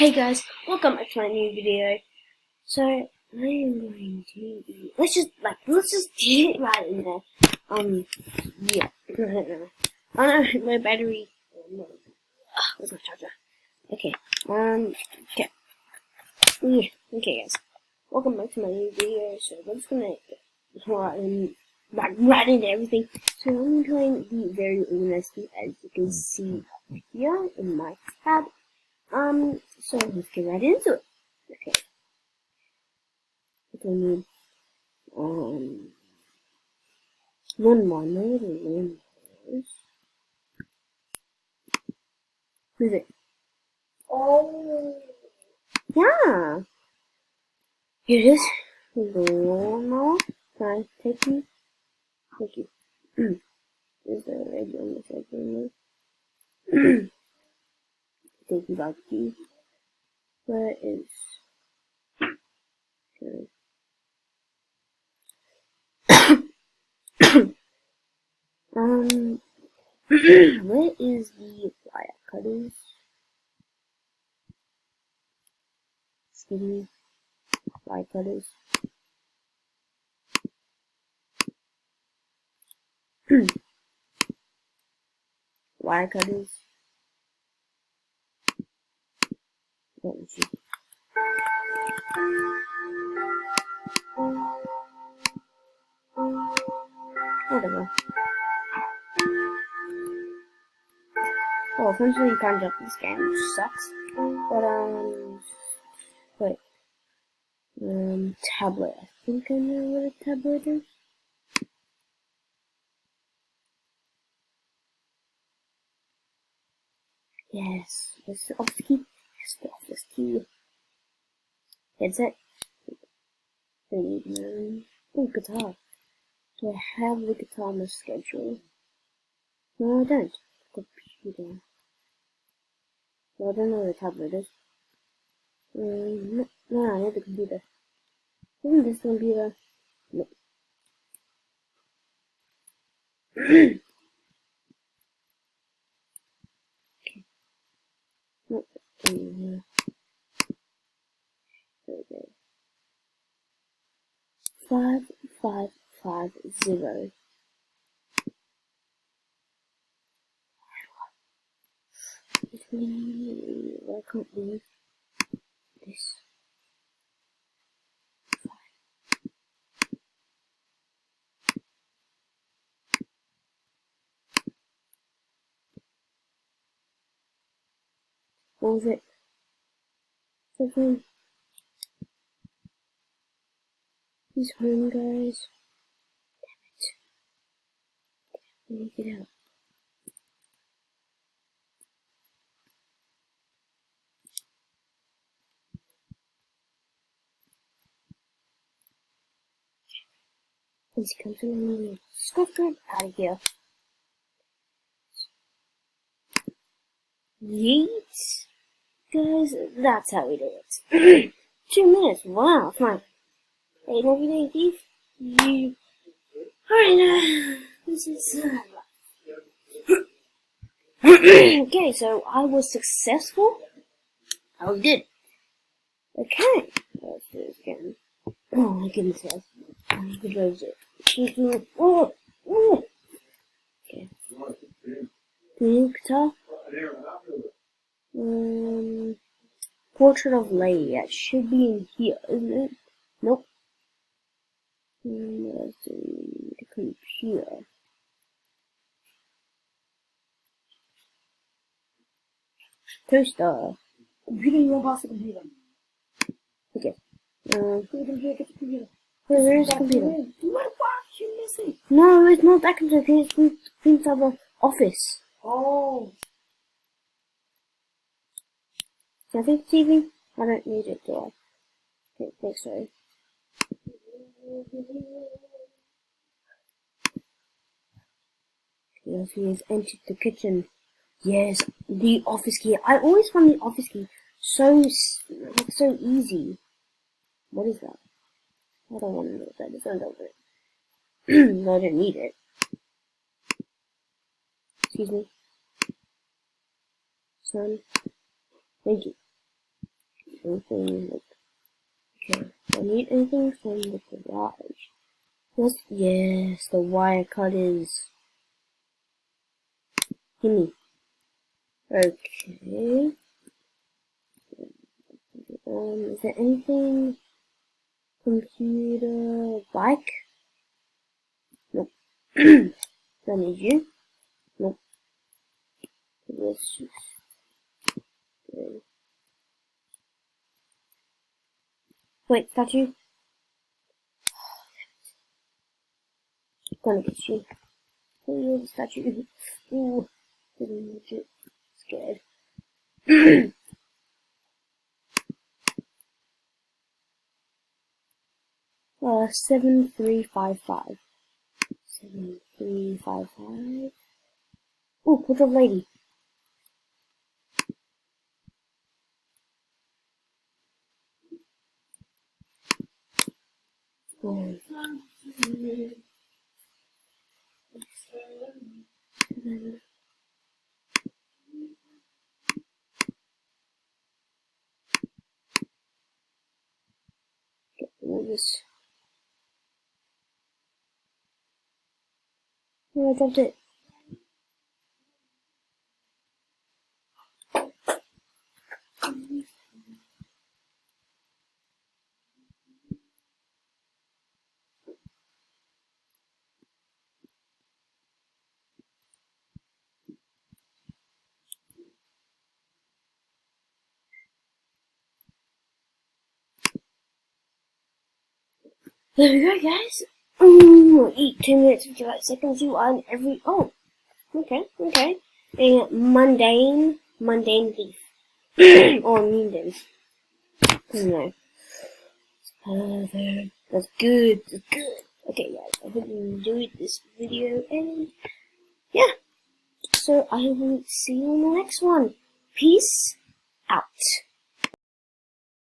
Hey guys, welcome back to my new video. So I am going to let's just get it right in there. Yeah. Oh no, my battery. Where's my charger? Okay. Okay. Yeah. Okay, guys. Welcome back to my new video. So we're just gonna get right into everything. So I'm going to be very organized, as you can see here in my tab. So let's get right into it. Okay. We need, one more. Move it. Oh. Yeah. Here it is. One more. Can I take you? Thank you. There's a red on the side. Thank you, back to you. Where is... where is the wire cutters? Excuse me. Wire cutters. Wire cutters. Let me see. Whatever. Well, essentially you can't jump this game, which sucks. But, wait. Tablet. I think I know what a tablet is. Yes, that's the office key. Yes, the office key. Headset. Oh, guitar. Do I have the guitar on the schedule? No, I don't. Computer. Well, I don't know what a tablet is. No, I need the computer. Isn't this the computer? Nope. Okay. Nope. There we go. 5550. Why can't we this? What was it? Something. He's home, guys. Damn it. Let me get out. Once he comes in, scrub out of here. Yeet. Guys, that's how we do it. 2 minutes. Wow, fine. Hey, everyday thief. You. Alright, this is. Okay, so I was successful. I was good. Okay, let's do this again. Oh my goodness, guys. I'm gonna close it. Oh, oh. Okay. New guitar. Portrait of Lady. That should be in here, isn't it? Nope. Let's do the computer. Toaster. Computer, you won't pass the computer. Okay. Get the computer, get the computer. Where is the computer? My watch, you're missing. No, it's not that computer. It's inside the office. Oh. Can I take the TV? I don't need it, do I? Okay, think so. Yes, he has entered the kitchen. Yes, the office key. I always find the office key so easy. What is that? I don't want to know what that is. I don't know it. No, I don't need it. Excuse me. Son. Thank you. anything like. Okay, do I need anything from the garage? Yes, the wire cutters. Gimme. Okay. Is there anything? Computer, bike? Nope. Don't need you. Nope. Let's just go. Wait, statue? Gonna get you. Oh, you're the statue. Ooh, getting legit scared. 7355. 7355. Ooh, portrait of lady. Oh. Get all this. Oh, I dropped it. There we go, guys. Eat 2 minutes 55 seconds. You earn every. Oh, okay. A mundane beef or mundane. No, perfect. That's good. Okay, guys. I hope you enjoyed this video, and yeah. So I will see you on the next one. Peace out.